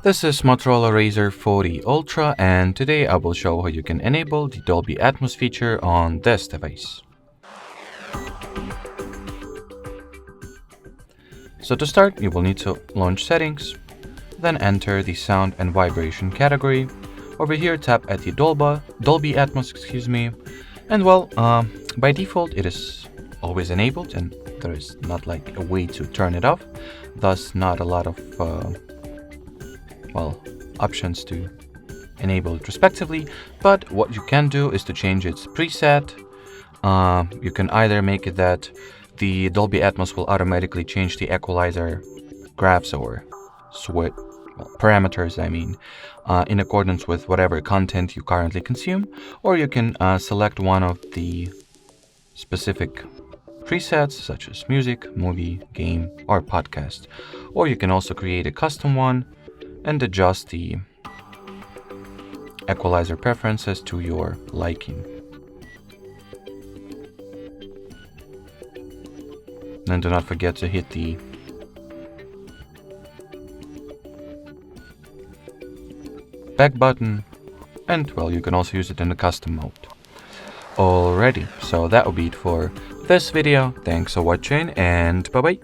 This is Motorola Razr 40 Ultra, and today I will show how you can enable the Dolby Atmos feature on this device. So to start, you will need to launch Settings, then enter the Sound and Vibration category. Over here, tap at the Dolby Atmos, and by default it is always enabled, and there is not like a way to turn it off, thus not a lot of options to enable it respectively. But what you can do is to change its preset. You can either make it that the Dolby Atmos will automatically change the equalizer graphs or parameters, in accordance with whatever content you currently consume, or you can select one of the specific presets such as music, movie, game, or podcast. Or you can also create a custom one and adjust the equalizer preferences to your liking. And do not forget to hit the back button, and you can also use it in the custom mode. Alrighty, so that will be it for this video. Thanks for watching, and bye bye.